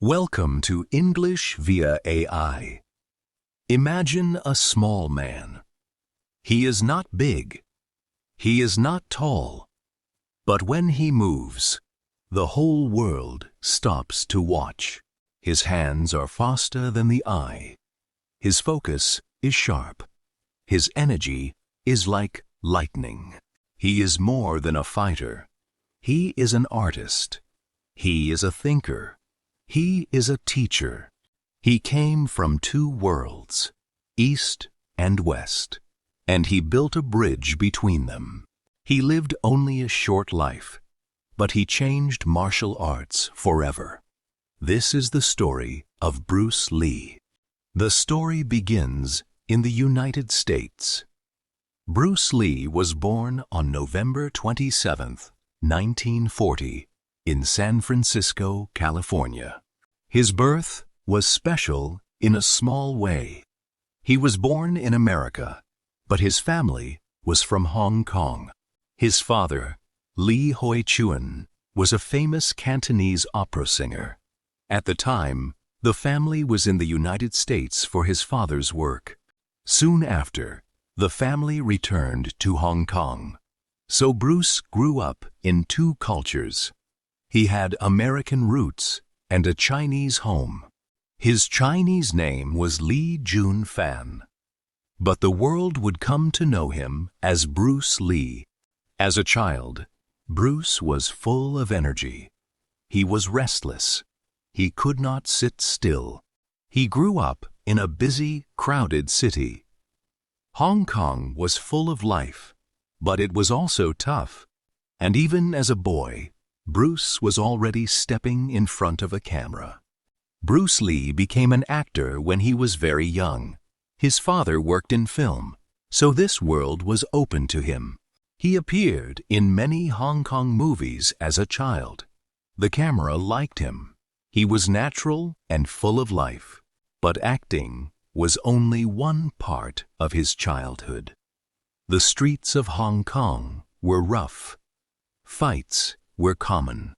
Welcome to English via AI. Imagine a small man. He is not big. He is not tall. But when he moves, the whole world stops to watch. His hands are faster than the eye. His focus is sharp. His energy is like lightning. He is more than a fighter. He is an artist. He is a thinker. He is a teacher. He came from two worlds, East and West, and he built a bridge between them. He lived only a short life, but he changed martial arts forever. This is the story of Bruce Lee. The story begins in the United States. Bruce Lee was born on November 27, 1940, in San Francisco, California. His birth was special in a small way. He was born in America, but his family was from Hong Kong. His father, Lee Hoi Chuan, was a famous Cantonese opera singer. At the time, the family was in the United States for his father's work. Soon after, the family returned to Hong Kong. So Bruce grew up in two cultures. He had American roots and a Chinese home. His Chinese name was Li Jun Fan. But the world would come to know him as Bruce Lee. As a child, Bruce was full of energy. He was restless. He could not sit still. He grew up in a busy, crowded city. Hong Kong was full of life, but it was also tough. And even as a boy, Bruce was already stepping in front of a camera. Bruce Lee became an actor when he was very young. His father worked in film, so this world was open to him. He appeared in many Hong Kong movies as a child. The camera liked him. He was natural and full of life. But acting was only one part of his childhood. The streets of Hong Kong were rough. Fights were common.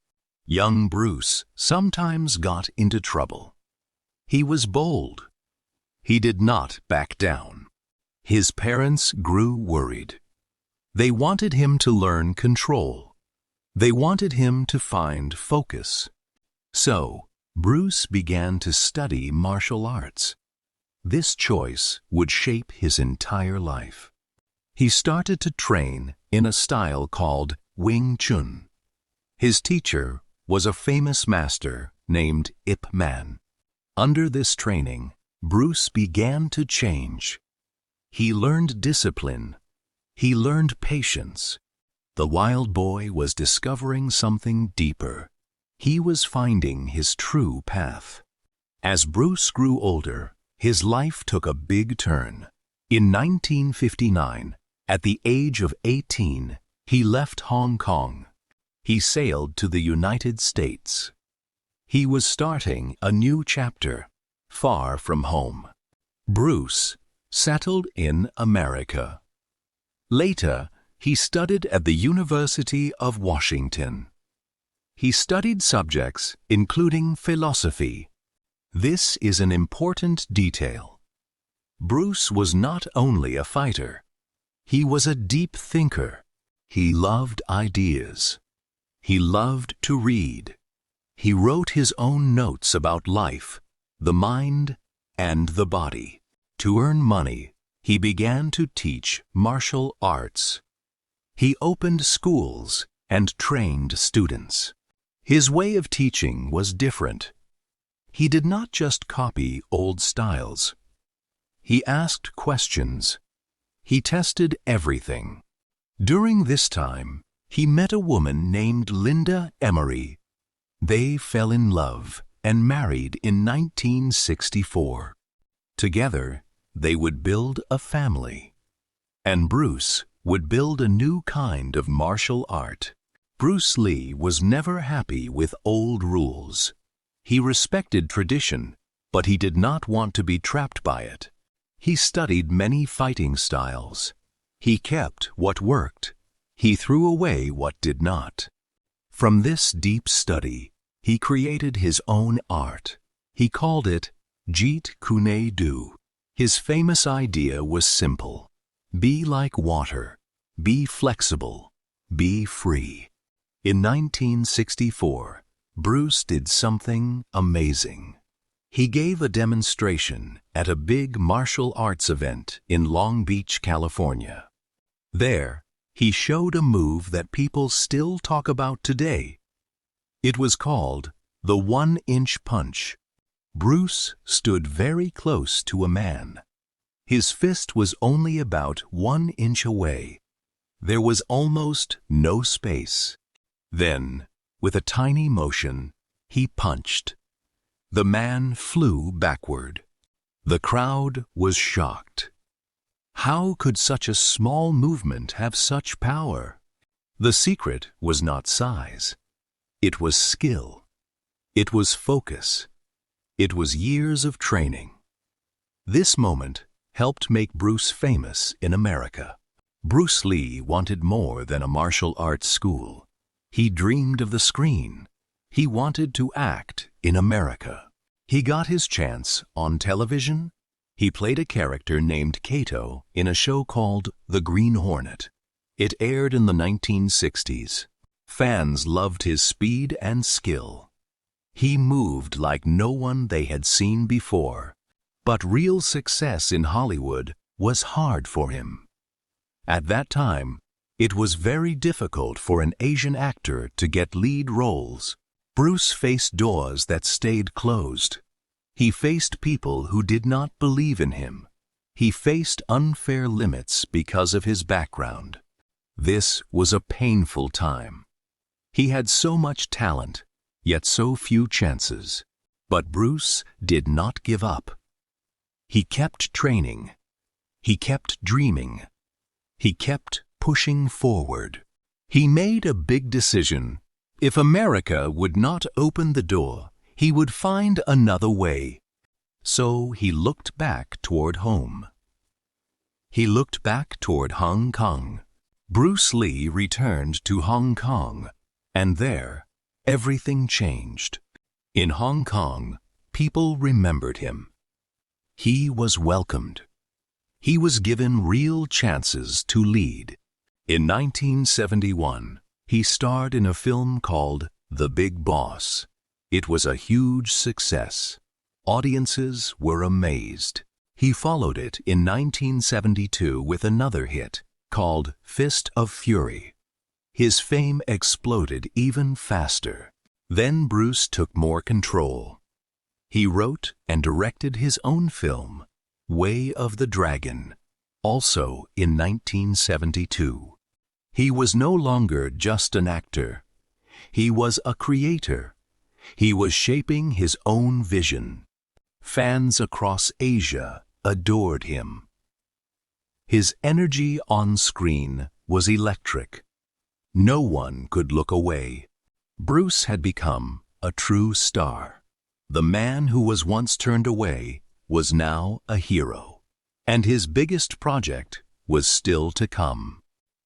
Young Bruce sometimes got into trouble. He was bold. He did not back down. His parents grew worried. They wanted him to learn control. They wanted him to find focus. So, Bruce began to study martial arts. This choice would shape his entire life. He started to train in a style called Wing Chun. His teacher was a famous master named Ip Man. Under this training, Bruce began to change. He learned discipline. He learned patience. The wild boy was discovering something deeper. He was finding his true path. As Bruce grew older, his life took a big turn. In 1959, at the age of 18, he left Hong Kong. He sailed to the United States. He was starting a new chapter, far from home. Bruce settled in America. Later, he studied at the University of Washington. He studied subjects including philosophy. This is an important detail. Bruce was not only a fighter. He was a deep thinker. He loved ideas. He loved to read. He wrote his own notes about life, the mind, and the body. To earn money, he began to teach martial arts. He opened schools and trained students. His way of teaching was different. He did not just copy old styles. He asked questions. He tested everything. During this time, he met a woman named Linda Emery. They fell in love and married in 1964. Together, they would build a family. And Bruce would build a new kind of martial art. Bruce Lee was never happy with old rules. He respected tradition, but he did not want to be trapped by it. He studied many fighting styles. He kept what worked. He threw away what did not. From this deep study, He created his own art. He called it Jeet Kune Do. His famous idea was simple. Be like water. Be flexible. Be free. In 1964, Bruce did something amazing. He gave a demonstration at a big martial arts event in Long Beach, California. There, he showed a move that people still talk about today. It was called the 1-inch punch. Bruce stood very close to a man. His fist was only about 1 inch away. There was almost no space. Then, with a tiny motion, he punched. The man flew backward. The crowd was shocked. How could such a small movement have such power? The secret was not size. It was skill. It was focus. It was years of training. This moment helped make Bruce famous in America. Bruce Lee wanted more than a martial arts school. He dreamed of the screen. He wanted to act in America. He got his chance on television. He played a character named Kato in a show called The Green Hornet. It aired in the 1960s. Fans loved his speed and skill. He moved like no one they had seen before. But real success in Hollywood was hard for him. At that time, it was very difficult for an Asian actor to get lead roles. Bruce faced doors that stayed closed. He faced people who did not believe in him. He faced unfair limits because of his background. This was a painful time. He had so much talent, yet so few chances. But Bruce did not give up. He kept training. He kept dreaming. He kept pushing forward. He made a big decision. If America would not open the door, he would find another way. So he looked back toward home. He looked back toward Hong Kong. Bruce Lee returned to Hong Kong, and there, everything changed. In Hong Kong, people remembered him. He was welcomed. He was given real chances to lead. In 1971, he starred in a film called The Big Boss. It was a huge success. Audiences were amazed. He followed it in 1972 with another hit called Fist of Fury. His fame exploded even faster. Then Bruce took more control. He wrote and directed his own film, Way of the Dragon, also in 1972. He was no longer just an actor. He was a creator. He was shaping his own vision. Fans across Asia adored him. His energy on screen was electric. No one could look away. Bruce had become a true star. The man who was once turned away was now a hero. And his biggest project was still to come.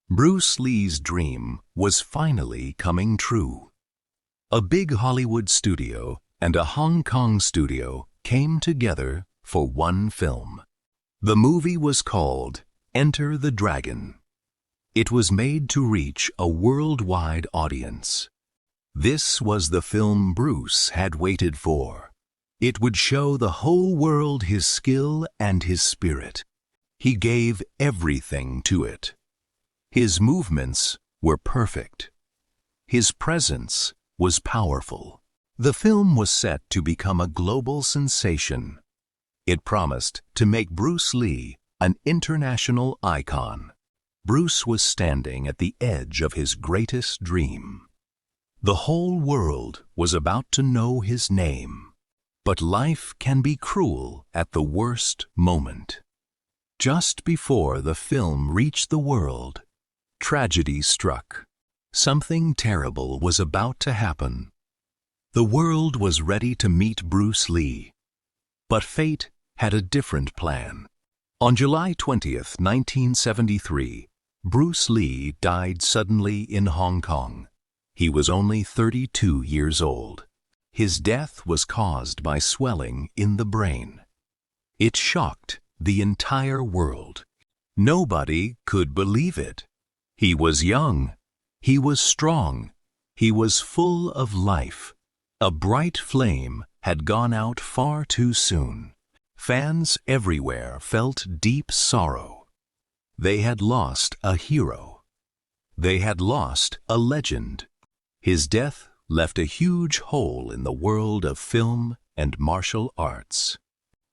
Bruce Lee's dream was finally coming true. A big Hollywood studio and a Hong Kong studio came together for one film. The movie was called Enter the Dragon. It was made to reach a worldwide audience. This was the film Bruce had waited for. It would show the whole world his skill and his spirit. He gave everything to it. His movements were perfect. His presence was powerful. The film was set to become a global sensation. It promised to make Bruce Lee an international icon. Bruce was standing at the edge of his greatest dream. The whole world was about to know his name. But life can be cruel at the worst moment. Just before the film reached the world, tragedy struck. Something terrible was about to happen. The world was ready to meet Bruce Lee. But fate had a different plan. On July 20th, 1973, Bruce Lee died suddenly in Hong Kong. He was only 32 years old. His death was caused by swelling in the brain. It shocked the entire world. Nobody could believe it. He was young. He was strong. He was full of life. A bright flame had gone out far too soon. Fans everywhere felt deep sorrow. They had lost a hero. They had lost a legend. His death left a huge hole in the world of film and martial arts.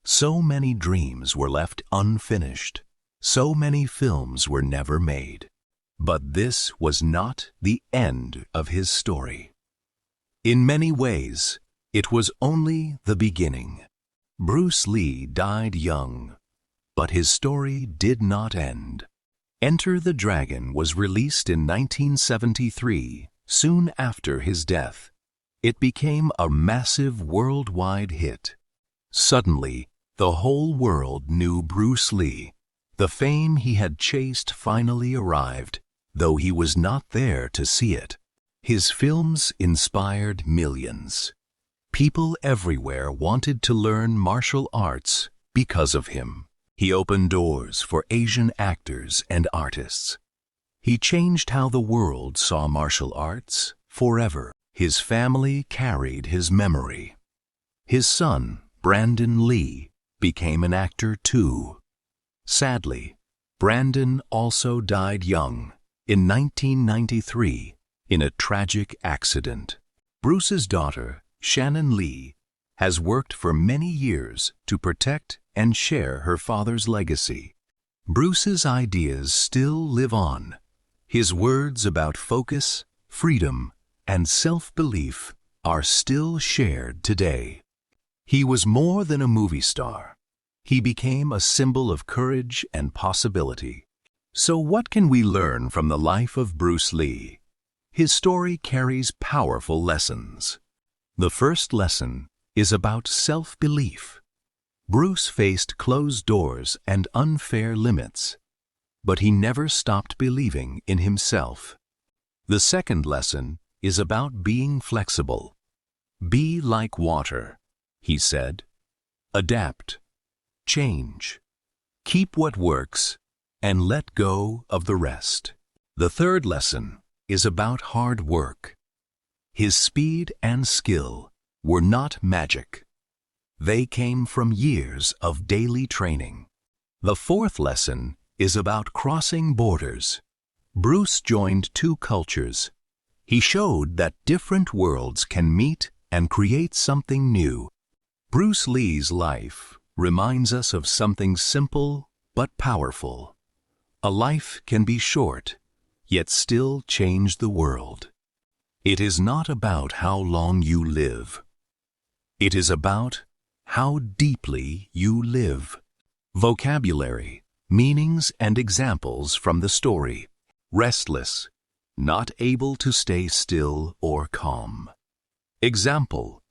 So many dreams were left unfinished. So many films were never made. But this was not the end of his story. In many ways, it was only the beginning. Bruce Lee died young, but his story did not end. Enter the Dragon was released in 1973, soon after his death. It became a massive worldwide hit. Suddenly, the whole world knew Bruce Lee. The fame he had chased finally arrived, though he was not there to see it. His films inspired millions. People everywhere wanted to learn martial arts because of him. He opened doors for Asian actors and artists. He changed how the world saw martial arts forever. His family carried his memory. His son, Brandon Lee, became an actor too. Sadly, Brandon also died young in 1993 in a tragic accident. Bruce's daughter, Shannon Lee, has worked for many years to protect and share her father's legacy. Bruce's ideas still live on. His words about focus, freedom, and self-belief are still shared today. He was more than a movie star. He became a symbol of courage and possibility. So what can we learn from the life of Bruce Lee? His story carries powerful lessons. The first lesson is about self-belief. Bruce faced closed doors and unfair limits, but he never stopped believing in himself. The second lesson is about being flexible. Be like water, he said. Adapt, change, keep what works, and let go of the rest. The third lesson is about hard work. His speed and skill were not magic. They came from years of daily training. The fourth lesson is about crossing borders. Bruce joined two cultures. He showed that different worlds can meet and create something new. Bruce Lee's life reminds us of something simple but powerful. A life can be short, yet still change the world. It is not about how long you live. It is about how deeply you live. Vocabulary, meanings and examples from the story. Restless, not able to stay still or calm. Example,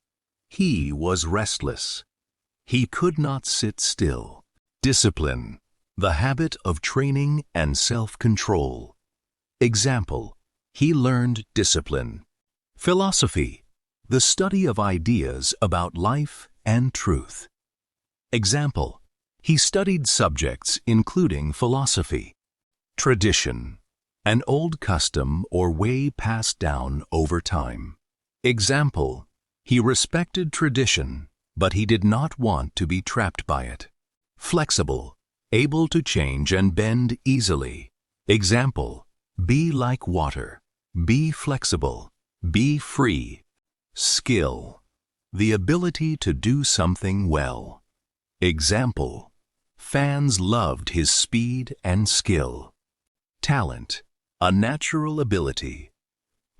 he was restless. He could not sit still. Discipline, the habit of training and self-control. Example, he learned discipline. Philosophy, the study of ideas about life and truth. Example, he studied subjects including philosophy. Tradition, an old custom or way passed down over time. Example, he respected tradition, but he did not want to be trapped by it. Flexible, able to change and bend easily. Example, be like water. Be flexible. Be free. Skill, the ability to do something well. Example, fans loved his speed and skill. Talent, a natural ability.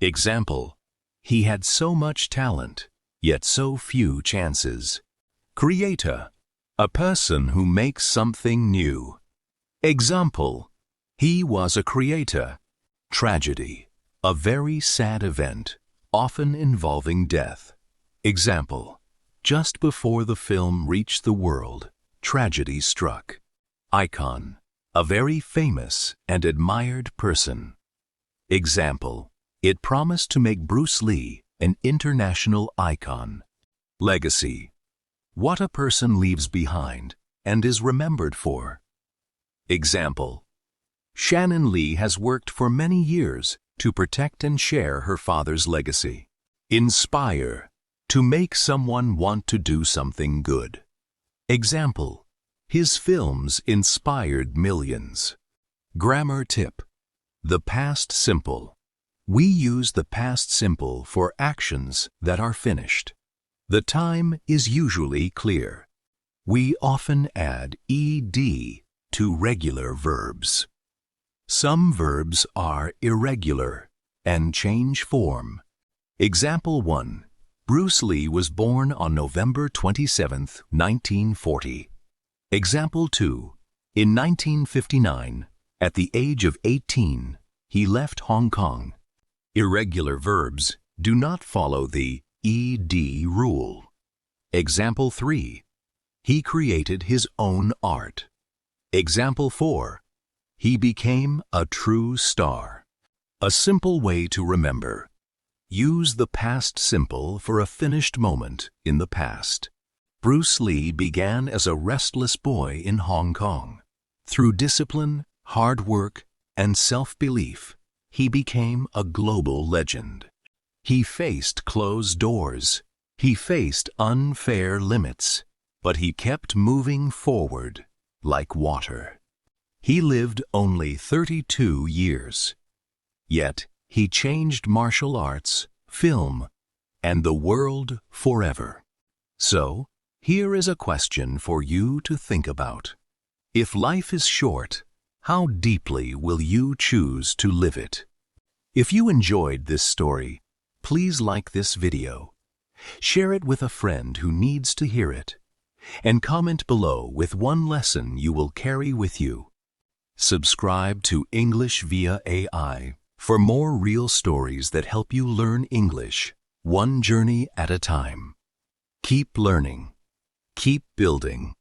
Example, he had so much talent, yet so few chances. Creator, a person who makes something new. Example, he was a creator. Tragedy, a very sad event, often involving death. Example, just before the film reached the world, tragedy struck. Icon, a very famous and admired person. Example, it promised to make Bruce Lee an international icon. Legacy. What a person leaves behind and is remembered for. Example. Shannon Lee has worked for many years to protect and share her father's legacy. Inspire. To make someone want to do something good. Example. His films inspired millions. Grammar tip. The past simple. We use the past simple for actions that are finished. The time is usually clear. We often add ed to regular verbs. Some verbs are irregular and change form. Example 1. Bruce Lee was born on November 27, 1940. Example 2. In 1959, at the age of 18, he left Hong Kong. Irregular verbs do not follow the ed rule. Example 3. He created his own art. Example 4. He became a true star. A simple way to remember. Use the past simple for a finished moment in the past. Bruce Lee began as a restless boy in Hong Kong. Through discipline, hard work, and self-belief, he became a global legend. He faced closed doors. He faced unfair limits, but he kept moving forward like water. He lived only 32 years. Yet he changed martial arts, film, and the world forever. So, here is a question for you to think about. If life is short, how deeply will you choose to live it? If you enjoyed this story, please like this video, share it with a friend who needs to hear it, and comment below with one lesson you will carry with you. Subscribe to English via AI for more real stories that help you learn English, one journey at a time. Keep learning. Keep building.